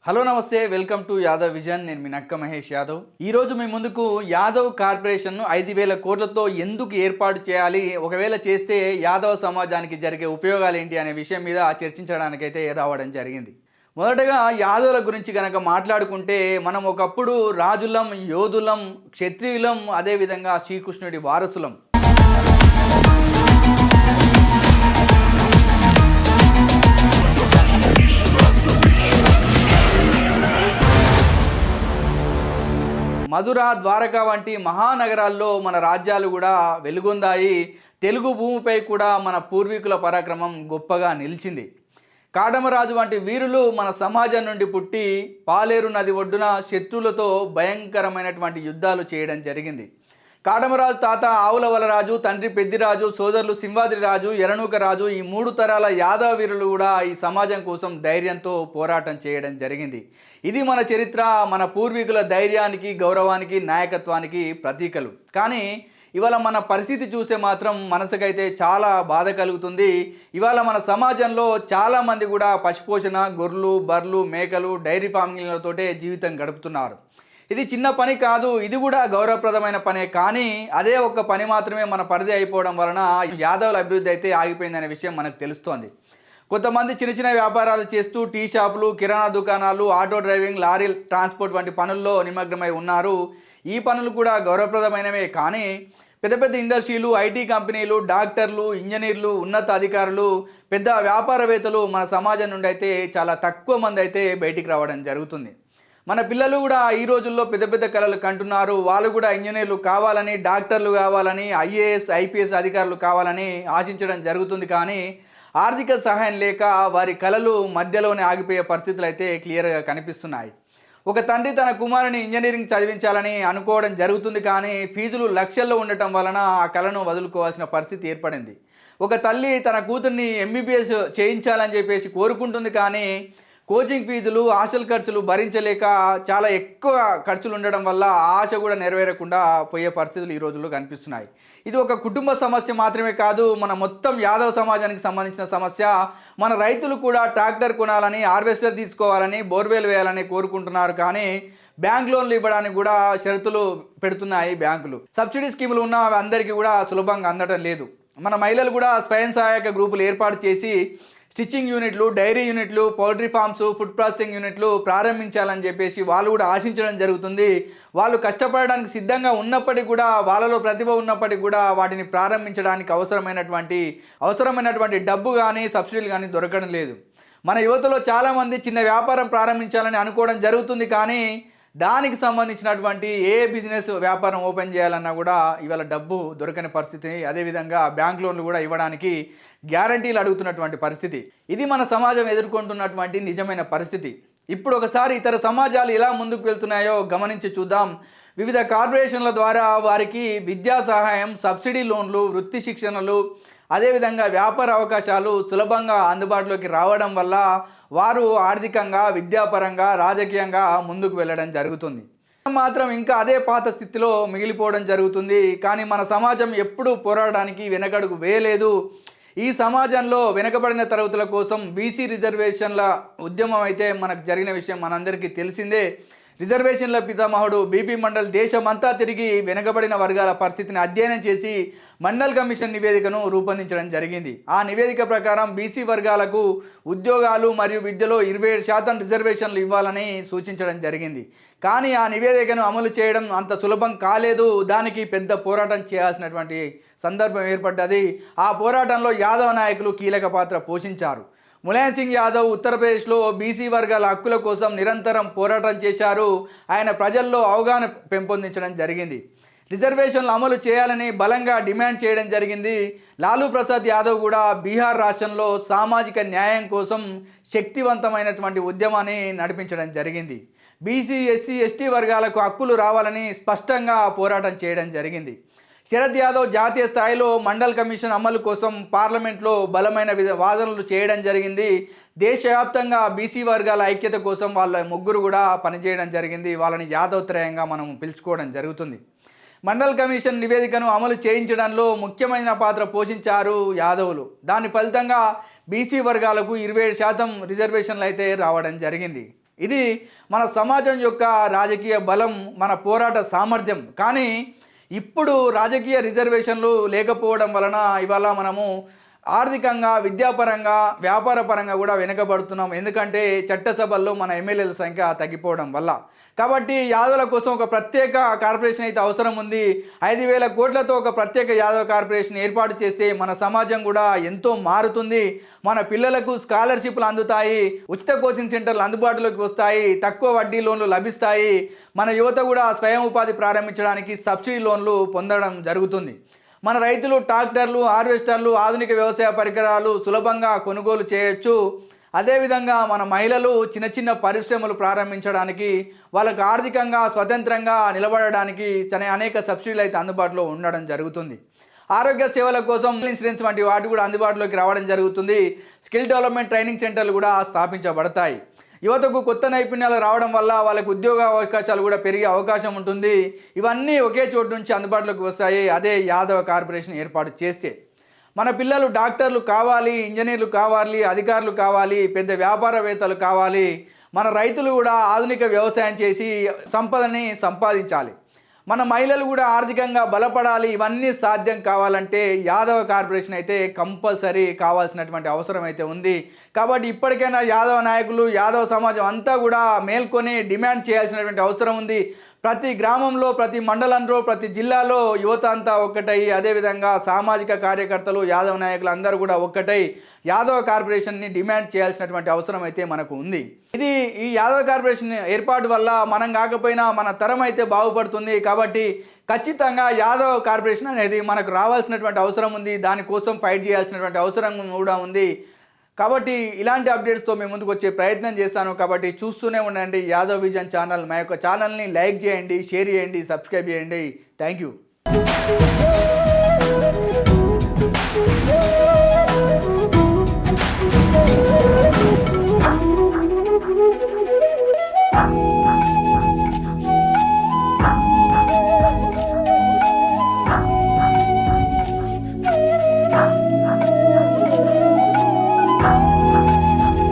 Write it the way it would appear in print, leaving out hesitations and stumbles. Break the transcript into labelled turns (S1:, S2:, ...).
S1: Hello నమస్తే, welcome to Yadav vision. నేను మీ నక్క మహేష్ యాదవ్. ఈరోజు మీ ముందుకు యాదవ్ కార్పొరేషన్ను 5,000 కోట్లతో ఎందుకు ఏర్పాటు చేయాలి, ఒకవేళ చేస్తే యాదవ్ సమాజానికి జరిగే ఉపయోగాలు ఏంటి అనే విషయం మీద చర్చించడానికైతే రావడం జరిగింది. మొదటగా యాదవుల గురించి కనుక మాట్లాడుకుంటే మనం ఒకప్పుడు రాజులం, యోధులం, క్షత్రియులం, అదేవిధంగా శ్రీకృష్ణుడి వారసులం. మధుర, ద్వారకా వంటి మహానగరాల్లో మన రాజ్యాలు కూడా వెలుగొందాయి. తెలుగు భూమిపై కూడా మన పూర్వీకుల పరాక్రమం గొప్పగా నిలిచింది. కాటమరాజు వంటి వీరులు మన సమాజం నుండి పుట్టి పాలేరు నది ఒడ్డున శత్రువులతో భయంకరమైనటువంటి యుద్ధాలు చేయడం జరిగింది. కాటమరాజు తాత ఆవులవలరాజు, తండ్రి పెద్దిరాజు, సోదరులు సింహాద్రి రాజు, ఎరనూక రాజు, ఈ 3 తరాల యాదవ వీరులు కూడా ఈ సమాజం కోసం ధైర్యంతో పోరాటం చేయడం జరిగింది. ఇది మన చరిత్ర, మన పూర్వీకుల ధైర్యానికి, గౌరవానికి, నాయకత్వానికి ప్రతీకలు. కానీ ఇవాళ మన పరిస్థితి చూస్తే మాత్రం మనసుకైతే చాలా బాధ కలుగుతుంది. ఇవాళ మన సమాజంలో చాలామంది కూడా పశుపోషణ, గొర్రెలు, బర్రెలు, మేకలు, డైరీ ఫార్మింగ్లతోటే జీవితం గడుపుతున్నారు. ఇది చిన్న పని కాదు, ఇది కూడా గౌరవప్రదమైన పనే. కానీ అదే ఒక్క పని మాత్రమే మన పరిధి అయిపోవడం వలన యాదవుల అభివృద్ధి అయితే ఆగిపోయిందనే విషయం మనకు తెలుస్తోంది. కొంతమంది చిన్న చిన్న వ్యాపారాలు చేస్తూ టీ షాపులు, కిరాణా దుకాణాలు, ఆటో డ్రైవింగ్, లారీ ట్రాన్స్పోర్ట్ వంటి పనుల్లో నిమగ్నమై ఉన్నారు. ఈ పనులు కూడా గౌరవప్రదమైనవే. కానీ పెద్ద పెద్ద ఇండస్ట్రీలు, ఐటీ కంపెనీలు, డాక్టర్లు, ఇంజనీర్లు, ఉన్నత అధికారులు, పెద్ద వ్యాపారవేత్తలు మన సమాజం నుండి అయితే చాలా తక్కువ మంది అయితే బయటికి రావడం జరుగుతుంది. మన పిల్లలు కూడా ఈ రోజుల్లో పెద్ద పెద్ద కళలు కంటున్నారు. వాళ్ళు కూడా ఇంజనీర్లు కావాలని, డాక్టర్లు కావాలని, ఐఏఎస్, ఐపీఎస్ అధికారులు కావాలని ఆశించడం జరుగుతుంది. కానీ ఆర్థిక సహాయం లేక వారి కళలు మధ్యలోనే ఆగిపోయే పరిస్థితులు అయితే క్లియర్గా కనిపిస్తున్నాయి. ఒక తండ్రి తన కుమారుని ఇంజనీరింగ్ చదివించాలని అనుకోవడం జరుగుతుంది. కానీ ఫీజులు లక్షల్లో ఉండటం వలన ఆ కళను వదులుకోవాల్సిన పరిస్థితి ఏర్పడింది. ఒక తల్లి తన కూతుర్ని ఎంబీబీఎస్ చేయించాలని చెప్పేసి కోరుకుంటుంది. కానీ కోచింగ్ ఫీజులు, హాస్టల్ ఖర్చులు భరించలేక చాలా ఎక్కువ ఖర్చులు ఉండడం వల్ల ఆశ కూడా నెరవేరకుండా పోయే పరిస్థితులు ఈ రోజుల్లో కనిపిస్తున్నాయి. ఇది ఒక కుటుంబ సమస్య మాత్రమే కాదు, మన మొత్తం యాదవ సమాజానికి సంబంధించిన సమస్య. మన రైతులు కూడా ట్రాక్టర్ కొనాలని, హార్వెస్టర్ తీసుకోవాలని, బోర్వెల్ వేయాలని కోరుకుంటున్నారు. కానీ బ్యాంక్ లోన్లు ఇవ్వడానికి కూడా షరతులు పెడుతున్నాయి బ్యాంకులు. సబ్సిడీ స్కీములు ఉన్న అందరికీ కూడా సులభంగా అందడం లేదు. మన మహిళలు కూడా స్వయం సహాయక గ్రూపులు ఏర్పాటు చేసి స్టిచ్చింగ్ యూనిట్లు, డైరీ యూనిట్లు, పౌల్ట్రీ ఫార్మ్స్, ఫుడ్ ప్రాసెసింగ్ యూనిట్లు ప్రారంభించాలని చెప్పేసి వాళ్ళు కూడా ఆశించడం జరుగుతుంది. వాళ్ళు కష్టపడడానికి సిద్ధంగా ఉన్నప్పటికీ కూడా, వాళ్ళలో ప్రతిభ ఉన్నప్పటికీ కూడా వాటిని ప్రారంభించడానికి అవసరమైనటువంటి డబ్బు కానీ, సబ్సిడీలు కానీ దొరకడం లేదు. మన యువతలో చాలామంది చిన్న వ్యాపారం ప్రారంభించాలని అనుకోవడం జరుగుతుంది. కానీ దానికి సంబంధించినటువంటి ఏ బిజినెస్ వ్యాపారం ఓపెన్ చేయాలన్నా కూడా ఇవాళ డబ్బు దొరకని పరిస్థితి. అదేవిధంగా బ్యాంక్ లోన్లు కూడా ఇవ్వడానికి గ్యారంటీలు అడుగుతున్నటువంటి పరిస్థితి. ఇది మన సమాజం ఎదుర్కొంటున్నటువంటి నిజమైన పరిస్థితి. ఇప్పుడు ఒకసారి ఇతర సమాజాలు ఎలా ముందుకు వెళ్తున్నాయో గమనించి చూద్దాం. వివిధ కార్పొరేషన్ల ద్వారా వారికి విద్యా సహాయం, సబ్సిడీ లోన్లు, వృత్తి శిక్షణలు, అదేవిధంగా వ్యాపార అవకాశాలు సులభంగా అందుబాటులోకి రావడం వల్ల వారు ఆర్థికంగా, విద్యాపరంగా, రాజకీయంగా ముందుకు వెళ్ళడం జరుగుతుంది. మాత్రం ఇంకా అదే పాత స్థితిలో మిగిలిపోవడం జరుగుతుంది. కానీ మన సమాజం ఎప్పుడూ పోరాడడానికి వెనకడుగు వేయలేదు. ఈ సమాజంలో వెనుకబడిన తరగతుల కోసం బీసీ రిజర్వేషన్ల ఉద్యమం అయితే మనకు జరిగిన విషయం మనందరికీ తెలిసిందే. రిజర్వేషన్ల పితామహుడు బీపీ మండల్ దేశమంతా తిరిగి వెనుకబడిన వర్గాల పరిస్థితిని అధ్యయనం చేసి మండల్ కమిషన్ నివేదికను రూపొందించడం జరిగింది. ఆ నివేదిక ప్రకారం బీసీ వర్గాలకు ఉద్యోగాలు మరియు విద్యలో 27% రిజర్వేషన్లు ఇవ్వాలని సూచించడం జరిగింది. కానీ ఆ నివేదికను అమలు చేయడం అంత సులభం కాలేదు. దానికి పెద్ద పోరాటం చేయాల్సినటువంటి సందర్భం ఏర్పడ్డది. ఆ పోరాటంలో యాదవ నాయకులు కీలక పాత్ర పోషించారు. ములాయం సింగ్ యాదవ్ ఉత్తరప్రదేశ్లో బీసీ వర్గాల హక్కుల కోసం నిరంతరం పోరాటం చేశారు. ఆయన ప్రజల్లో అవగాహన పెంపొందించడం జరిగింది. రిజర్వేషన్లు అమలు చేయాలని బలంగా డిమాండ్ చేయడం జరిగింది. లాలూ ప్రసాద్ యాదవ్ కూడా బీహార్ రాష్ట్రంలో సామాజిక న్యాయం కోసం శక్తివంతమైనటువంటి ఉద్యమాన్ని నడిపించడం జరిగింది. బీసీ, ఎస్సీ, ఎస్టీ వర్గాలకు హక్కులు రావాలని స్పష్టంగా పోరాటం చేయడం జరిగింది. శరద్ యాదవ్ జాతీయ స్థాయిలో మండల్ కమిషన్ అమలు కోసం పార్లమెంట్లో బలమైన వాదనలు చేయడం జరిగింది. దేశవ్యాప్తంగా బీసీ వర్గాల ఐక్యత కోసం వాళ్ళ ముగ్గురు కూడా పనిచేయడం జరిగింది. వాళ్ళని యాదవ్ త్రయంగా మనం పిలుచుకోవడం జరుగుతుంది. మండల్ కమిషన్ నివేదికను అమలు చేయించడంలో ముఖ్యమైన పాత్ర పోషించారు యాదవులు. దాని ఫలితంగా బీసీ వర్గాలకు 27% రిజర్వేషన్లు అయితే రావడం జరిగింది. ఇది మన సమాజం యొక్క రాజకీయ బలం, మన పోరాట సామర్థ్యం. కానీ ఇప్పుడు రాజకీయ రిజర్వేషన్లు లేకపోవడం వలన ఇవాళ మనము ఆర్థికంగా, విద్యాపరంగా, వ్యాపార పరంగా కూడా వెనుకబడుతున్నాం. ఎందుకంటే చట్టసభల్లో మన ఎమ్మెల్యేల సంఖ్య తగ్గిపోవడం వల్ల. కాబట్టి యాదవుల కోసం ఒక ప్రత్యేక కార్పొరేషన్ అయితే అవసరం ఉంది. 5,000 కోట్లతో ఒక ప్రత్యేక యాదవ కార్పొరేషన్ ఏర్పాటు చేస్తే మన సమాజం కూడా ఎంతో మారుతుంది. మన పిల్లలకు స్కాలర్షిప్లు అందుతాయి, ఉచిత కోచింగ్ సెంటర్లు అందుబాటులోకి వస్తాయి, తక్కువ వడ్డీ లోన్లు లభిస్తాయి. మన యువత కూడా స్వయం ఉపాధి ప్రారంభించడానికి సబ్సిడీ లోన్లు పొందడం జరుగుతుంది. మన రైతులు ట్రాక్టర్లు, హార్వెస్టర్లు, ఆధునిక వ్యవసాయ పరికరాలు సులభంగా కొనుగోలు చేయొచ్చు. అదేవిధంగా మన మహిళలు చిన్న చిన్న పరిశ్రమలు ప్రారంభించడానికి, వాళ్ళకు ఆర్థికంగా స్వతంత్రంగా నిలబడడానికి అనేక సబ్సిడీలు అయితే అందుబాటులో ఉండడం జరుగుతుంది. ఆరోగ్య సేవల కోసం ఇన్సూరెన్స్ వంటి వాటి కూడా అందుబాటులోకి రావడం జరుగుతుంది. స్కిల్ డెవలప్మెంట్ ట్రైనింగ్ సెంటర్లు కూడా స్థాపించబడతాయి. యువతకు కొత్త నైపుణ్యాలు రావడం వల్ల వాళ్ళకు ఉద్యోగ అవకాశాలు కూడా పెరిగే అవకాశం ఉంటుంది. ఇవన్నీ ఒకే చోటు నుంచి అందుబాటులోకి వస్తాయి అదే యాదవ కార్పొరేషన్ ఏర్పాటు చేస్తే. మన పిల్లలు డాక్టర్లు కావాలి, ఇంజనీర్లు కావాలి, అధికారులు కావాలి, పెద్ద వ్యాపారవేత్తలు కావాలి. మన రైతులు కూడా ఆధునిక వ్యవసాయం చేసి సంపదని సంపాదించాలి. మన మహిళలు కూడా ఆర్థికంగా బలపడాలి. ఇవన్నీ సాధ్యం కావాలంటే యాదవ కార్పొరేషన్ అయితే కంపల్సరీ కావాల్సినటువంటి అవసరం అయితే ఉంది. కాబట్టి ఇప్పటికైనా యాదవ నాయకులు, యాదవ సమాజం అంతా కూడా మేల్కొని డిమాండ్ చేయాల్సినటువంటి అవసరం ఉంది. ప్రతి గ్రామంలో, ప్రతి మండలంలో, ప్రతి జిల్లాలో యువత అంతా ఒక్కటై, అదేవిధంగా సామాజిక కార్యకర్తలు, యాదవ నాయకులు అందరూ కూడా ఒక్కటై యాదవ కార్పొరేషన్ని డిమాండ్ చేయాల్సినటువంటి అవసరం అయితే మనకు ఉంది. ఈ యాదవ కార్పొరేషన్ ఏర్పాటు వల్ల మనం కాకపోయినా మన తరం అయితే బాగుపడుతుంది. కాబట్టి ఖచ్చితంగా యాదవ కార్పొరేషన్ అనేది మనకు రావాల్సినటువంటి అవసరం ఉంది. దానికోసం ఫైట్ చేయాల్సినటువంటి అవసరం కూడా ఉంది. కాబట్టి ఇలాంటి అప్డేట్స్తో మేము ముందుకు వచ్చే ప్రయత్నం చేస్తాను. కాబట్టి చూస్తూనే ఉండండి యాదవ్ విజన్ ఛానల్. మా యొక్క ఛానల్ని లైక్ చేయండి, షేర్ చేయండి, సబ్స్క్రైబ్ చేయండి. Thank you.